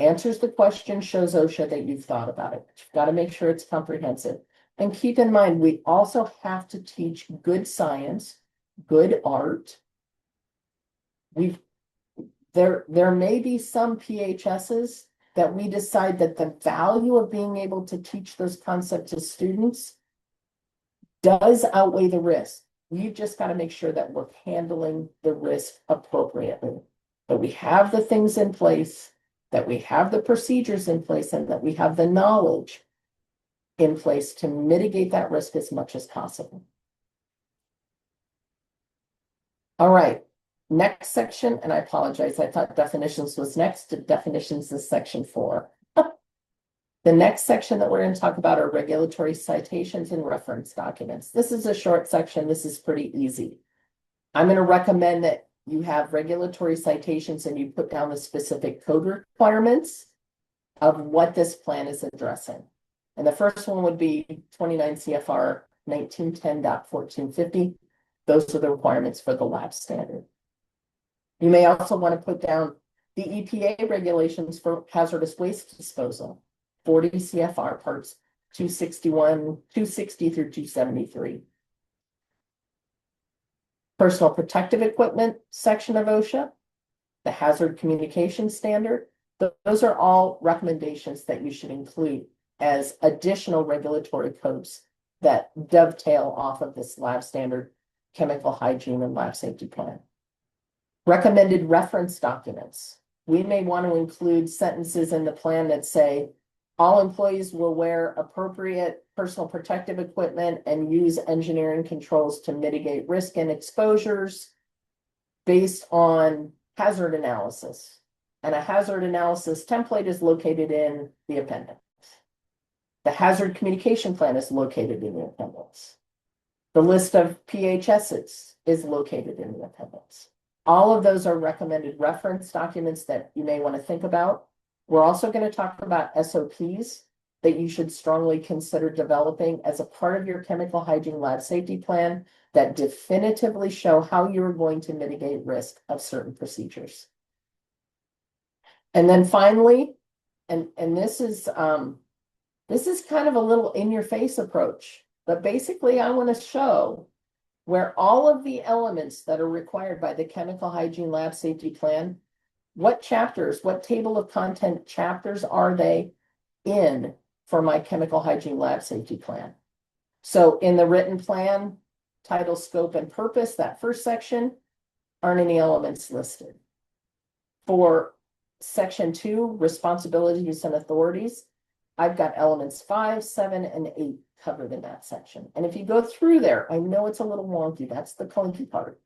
Answers the question, shows OSHA that you've thought about it. You've got to make sure it's comprehensive. And keep in mind, we also have to teach good science, good art. There may be some PHSs that we decide that the value of being able to teach those concepts to students does outweigh the risk. We've just got to make sure that we're handling the risk appropriately, that we have the things in place, that we have the procedures in place, and that we have the knowledge in place to mitigate that risk as much as possible. All right, next section, and I apologize, I thought definitions was next. Definitions is section 4. The next section that we're going to talk about are regulatory citations and reference documents. This is a short section. This is pretty easy. I'm going to recommend that you have regulatory citations and you put down the specific code requirements of what this plan is addressing. And the first one would be 29 CFR 1910.1450. Those are the requirements for the lab standard. You may also want to put down the EPA regulations for hazardous waste disposal, 40 CFR parts 260 through 273. Personal protective equipment section of OSHA, the hazard communication standard. Those are all recommendations that you should include as additional regulatory codes that dovetail off of this lab standard chemical hygiene and lab safety plan. Recommended reference documents. We may want to include sentences in the plan that say all employees will wear appropriate personal protective equipment and use engineering controls to mitigate risk and exposures based on hazard analysis. And a hazard analysis template is located in the appendix. The hazard communication plan is located in the appendix. The list of PHSs is located in the appendix. All of those are recommended reference documents that you may want to think about. We're also going to talk about SOPs that you should strongly consider developing as a part of your chemical hygiene lab safety plan that definitively show how you're going to mitigate risk of certain procedures. And then finally, and this is kind of a little in-your-face approach, but basically I want to show where all of the elements that are required by the chemical hygiene lab safety plan, what chapters, what table of content chapters are they in for my chemical hygiene lab safety plan? So in the written plan, title, scope, and purpose, that first section, aren't any elements listed. For section 2, responsibilities and authorities, I've got elements 5, 7, and 8 covered in that section. And if you go through there, I know it's a little wonky. That's the clunky part.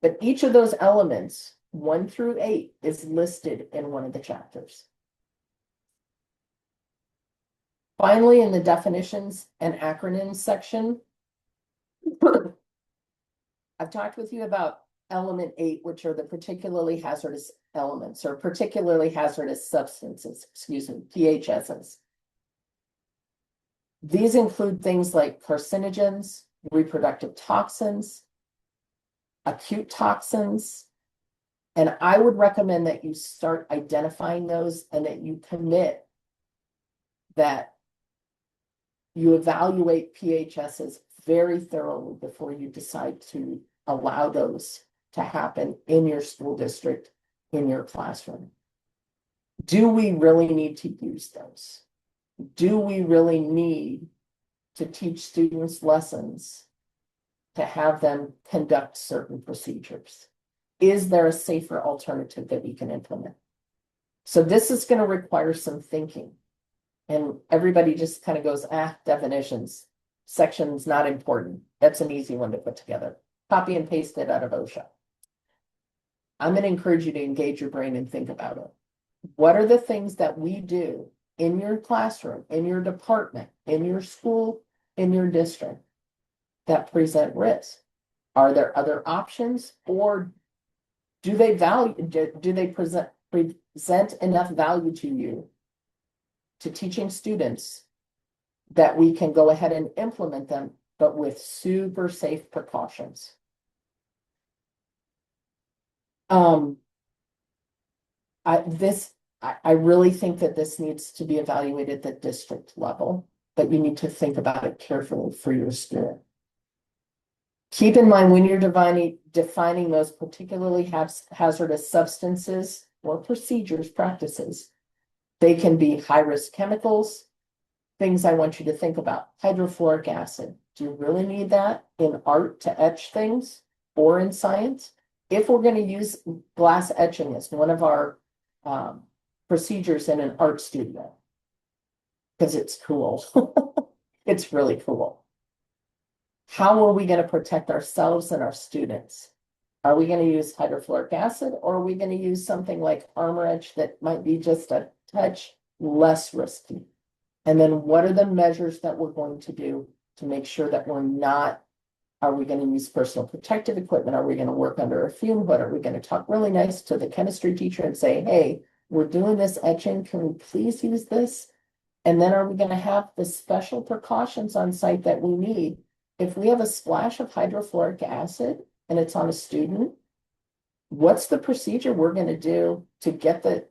But each of those elements, 1 through 8, is listed in one of the chapters. Finally, in the definitions and acronyms section, I've talked with you about element 8, which are the particularly hazardous elements or particularly hazardous substances, PHSs. These include things like carcinogens, reproductive toxins, acute toxins, and I would recommend that you start identifying those and that you commit that you evaluate PHSs very thoroughly before you decide to allow those to happen in your school district, in your classroom. Do we really need to use those? Do we really need to teach students lessons to have them conduct certain procedures? Is there a safer alternative that we can implement? So this is going to require some thinking. And everybody just kind of goes, definitions, sections not important. That's an easy one to put together. Copy and paste it out of OSHA. I'm going to encourage you to engage your brain and think about it. What are the things that we do in your classroom, in your department, in your school, in your district that present risk? Are there other options, or do they present enough value to you, to teaching students, that we can go ahead and implement them, but with super safe precautions? I really think that this needs to be evaluated at the district level, but you need to think about it carefully for your school. Keep in mind when you're defining those particularly hazardous substances or procedures, practices, they can be high-risk chemicals, things I want you to think about. Hydrofluoric acid. Do you really need that in art to etch things or in science? If we're going to use glass etching as one of our procedures in an art studio, because it's cool. It's really cool. How are we going to protect ourselves and our students? Are we going to use hydrofluoric acid, or are we going to use something like Armor Edge that might be just a touch less risky? And then what are the measures that we're going to do to make sure that we're not, are we going to use personal protective equipment? Are we going to work under a fume hood? Are we going to talk really nice to the chemistry teacher and say, hey, we're doing this etching, can we please use this? And then are we going to have the special precautions on site that we need? If we have a splash of hydrofluoric acid and it's on a student, what's the procedure we're going to do to get the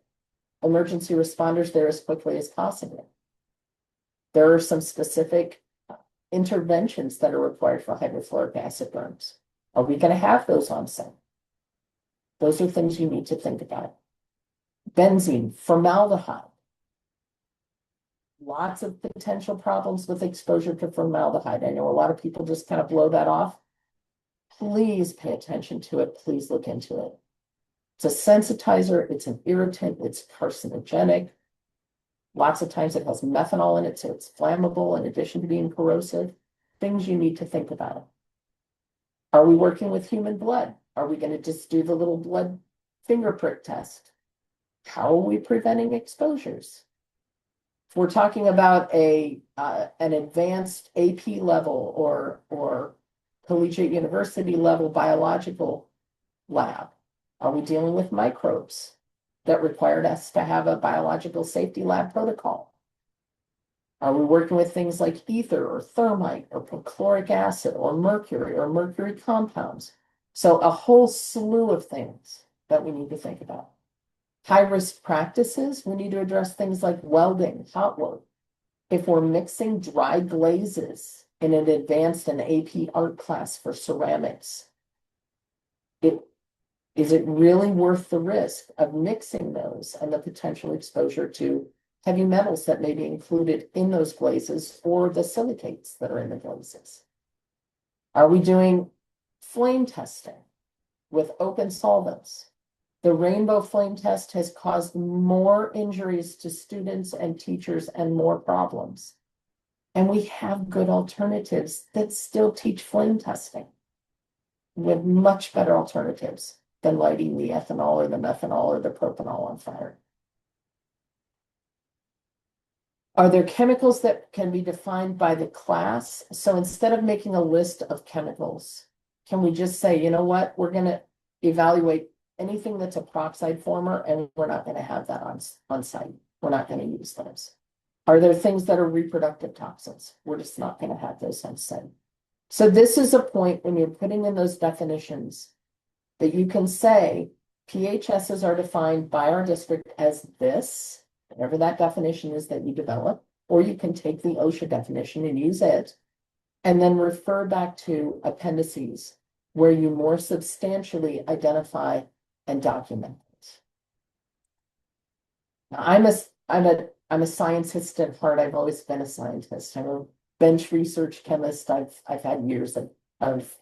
emergency responders there as quickly as possible? There are some specific interventions that are required for hydrofluoric acid burns. Are we going to have those on site? Those are things you need to think about. Benzene, formaldehyde. Lots of potential problems with exposure to formaldehyde. I know a lot of people just kind of blow that off. Please pay attention to it. Please look into it. It's a sensitizer. It's an irritant. It's carcinogenic. Lots of times it has methanol in it, so it's flammable in addition to being corrosive. Things you need to think about. Are we working with human blood? Are we going to just do the little blood finger prick test? How are we preventing exposures? If we're talking about an advanced AP level or collegiate university level biological lab, are we dealing with microbes that required us to have a biological safety lab protocol? Are we working with things like ether or thermite or perchloric acid or mercury compounds? So a whole slew of things that we need to think about. High-risk practices, we need to address things like welding, hot work. If we're mixing dry glazes in an advanced and AP art class for ceramics, is it really worth the risk of mixing those and the potential exposure to heavy metals that may be included in those glazes or the silicates that are in the glazes? Are we doing flame testing with open solvents? The rainbow flame test has caused more injuries to students and teachers and more problems. And we have good alternatives that still teach flame testing. We have much better alternatives than lighting the ethanol or the methanol or the propanol on fire. Are there chemicals that can be defined by the class? So instead of making a list of chemicals, can we just say, you know what, we're going to evaluate anything that's a peroxide former, and we're not going to have that on site. We're not going to use those. Are there things that are reproductive toxins? We're just not going to have those on site. So this is a point when you're putting in those definitions that you can say PHSs are defined by our district as this, whatever that definition is that you develop, or you can take the OSHA definition and use it, and then refer back to appendices where you more substantially identify and document it. Now, I'm a scientist at heart. I've always been a scientist. I'm a bench research chemist. I've had years of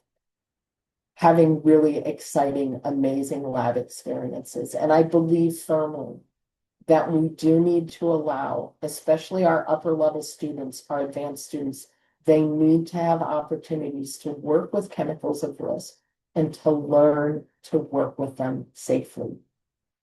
having really exciting, amazing lab experiences. And I believe firmly that we do need to allow, especially our upper level students, our advanced students, they need to have opportunities to work with chemicals of risk and to learn to work with them safely.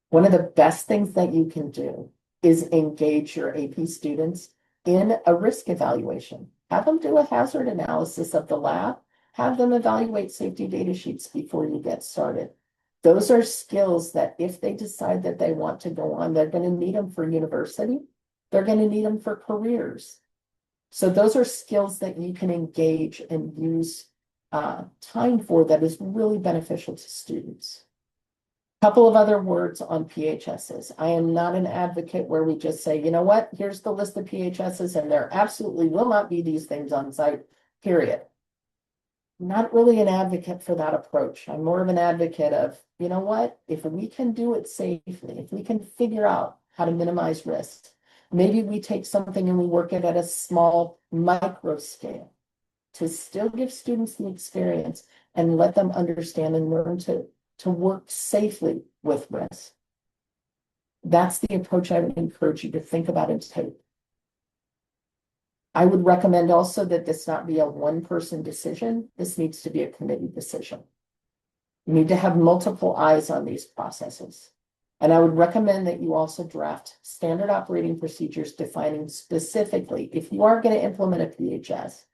One of the best things that you can do is engage your AP students in a risk evaluation. Have them do a hazard analysis of the lab. Have them evaluate safety data sheets before you get started. Those are skills that if they decide that they want to go on, they're going to need them for university. They're going to need them for careers. So those are skills that you can engage and use time for that is really beneficial to students. A couple of other words on PHSs. I am not an advocate where we just say, you know what, here's the list of PHSs and there absolutely will not be these things on site, period. I'm not really an advocate for that approach. I'm more of an advocate of, you know what, if we can do it safely, if we can figure out how to minimize risk, maybe we take something and we work it at a small micro scale to still give students the experience and let them understand and learn to work safely with risk. That's the approach I would encourage you to think about and take. I would recommend also that this not be a one-person decision. This needs to be a committee decision. You need to have multiple eyes on these processes. And I would recommend that you also draft standard operating procedures defining specifically, if you are going to implement a PHS,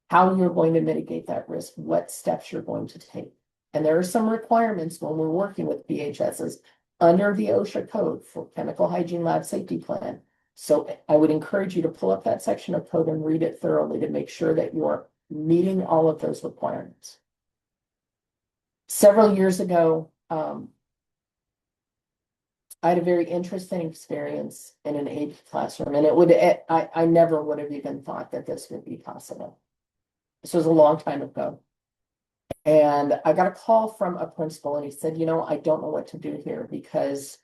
how you're going to mitigate that risk, what steps you're going to take. And there are some requirements when we're working with PHSs under the OSHA code for chemical hygiene lab safety plan. So I would encourage you to pull up that section of code and read it thoroughly to make sure that you're meeting all of those requirements. Several years ago, I had a very interesting experience in an AP classroom, and I never would have even thought that this would be possible. This was a long time ago. And I got a call from a principal, and he said, I don't know what to do here because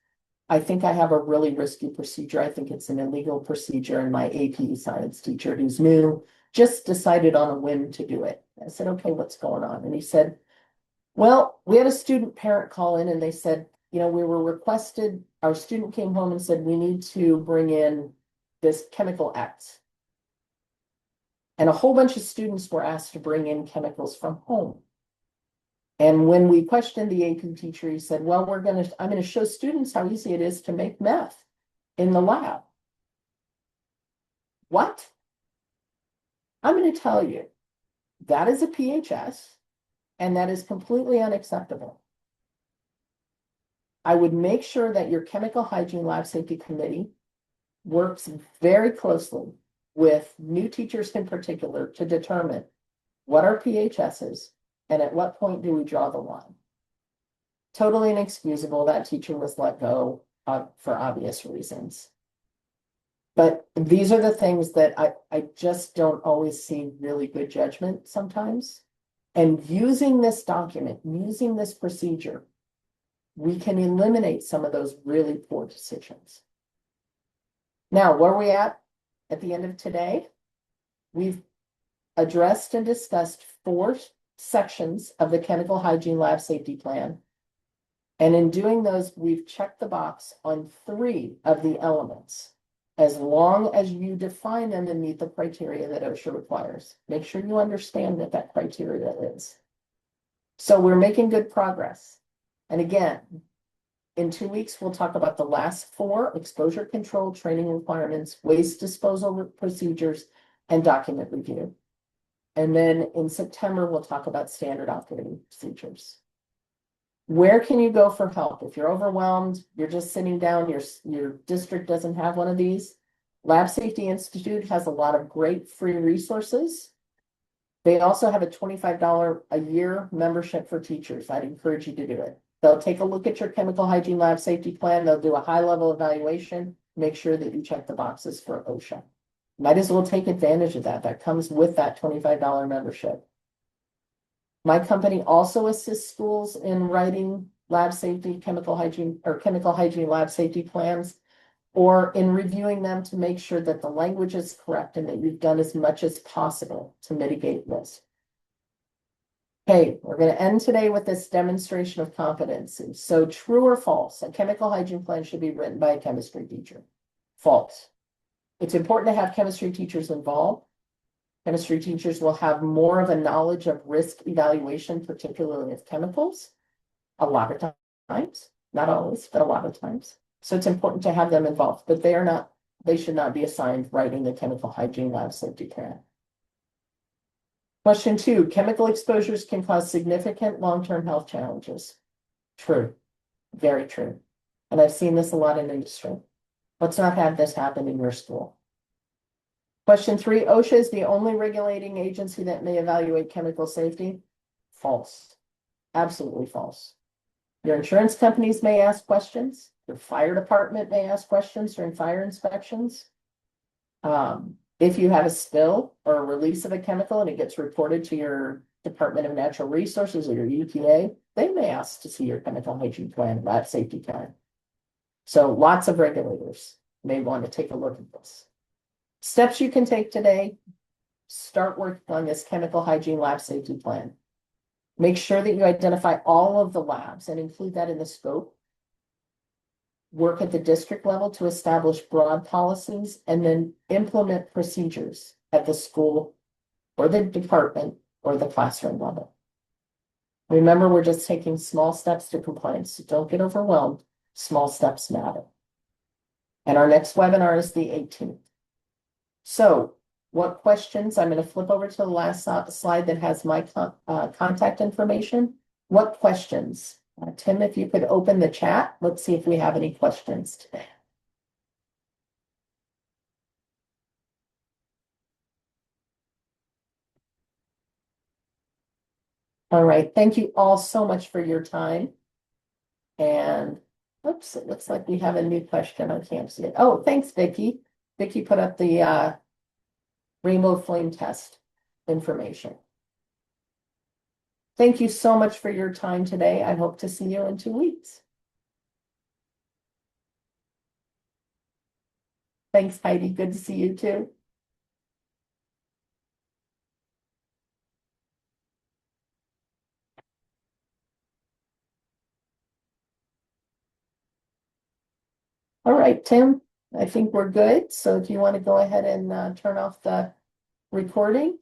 I think I have a really risky procedure. I think it's an illegal procedure. And my AP science teacher, who's new, just decided on a whim to do it. I said, okay, what's going on? And he said, well, we had a student parent call in and they said, we were requested, our student came home and said, we need to bring in this chemical X. And a whole bunch of students were asked to bring in chemicals from home. And when we questioned the AP teacher, he said, well, I'm going to show students how easy it is to make meth in the lab. What? I'm going to tell you, that is a PHS, and that is completely unacceptable. I would make sure that your chemical hygiene lab safety committee works very closely with new teachers in particular to determine what are PHSs and at what point do we draw the line. Totally inexcusable. That teacher was let go for obvious reasons. But these are the things that I just don't always see really good judgment sometimes. And using this document, using this procedure, we can eliminate some of those really poor decisions. Now, where are we at the end of today? We've addressed and discussed 4 sections of the chemical hygiene lab safety plan. And in doing those, we've checked the box on 3 of the elements, as long as you define them and meet the criteria that OSHA requires. Make sure you understand what that criteria is. So we're making good progress. And again, in 2 weeks, we'll talk about the last 4 exposure control training requirements, waste disposal procedures, and document review. And then in September, we'll talk about standard operating procedures. Where can you go for help? If you're overwhelmed, you're just sitting down, your district doesn't have one of these, Lab Safety Institute has a lot of great free resources. They also have a $25 a year membership for teachers. I'd encourage you to do it. They'll take a look at your chemical hygiene lab safety plan. They'll do a high-level evaluation, make sure that you check the boxes for OSHA. Might as well take advantage of that. That comes with that $25 membership. My company also assists schools in writing lab safety, chemical hygiene lab safety plans, or in reviewing them to make sure that the language is correct and that you've done as much as possible to mitigate risk. Okay, we're going to end today with this demonstration of competency. So true or false, a chemical hygiene plan should be written by a chemistry teacher. False. It's important to have chemistry teachers involved. Chemistry teachers will have more of a knowledge of risk evaluation, particularly of chemicals, a lot of times, not always, but a lot of times. So it's important to have them involved, but they should not be assigned writing the chemical hygiene lab safety plan. Question 2, chemical exposures can cause significant long-term health challenges. True, very true. And I've seen this a lot in industry. Let's not have this happen in your school. Question 3, OSHA is the only regulating agency that may evaluate chemical safety. False, absolutely false. Your insurance companies may ask questions. Your fire department may ask questions during fire inspections. If you have a spill or a release of a chemical and it gets reported to your Department of Natural Resources or your EPA, they may ask to see your chemical hygiene plan, lab safety plan. So lots of regulators may want to take a look at this. Steps you can take today: start working on this chemical hygiene lab safety plan. Make sure that you identify all of the labs and include that in the scope. Work at the district level to establish broad policies and then implement procedures at the school or the department or the classroom level. Remember, we're just taking small steps to compliance, so don't get overwhelmed. Small steps matter. And our next webinar is the 18th. So what questions? I'm going to flip over to the last slide that has my contact information. What questions? Tim, if you could open the chat, let's see if we have any questions today. All right, thank you all so much for your time. And oops, it looks like we have a new question. I can't see it. Oh, thanks, Vicki. Vicki put up the rainbow flame test information. Thank you so much for your time today. I hope to see you in 2 weeks. Thanks, Heidi. Good to see you too. All right, Tim, I think we're good. So if you want to go ahead and turn off the recording.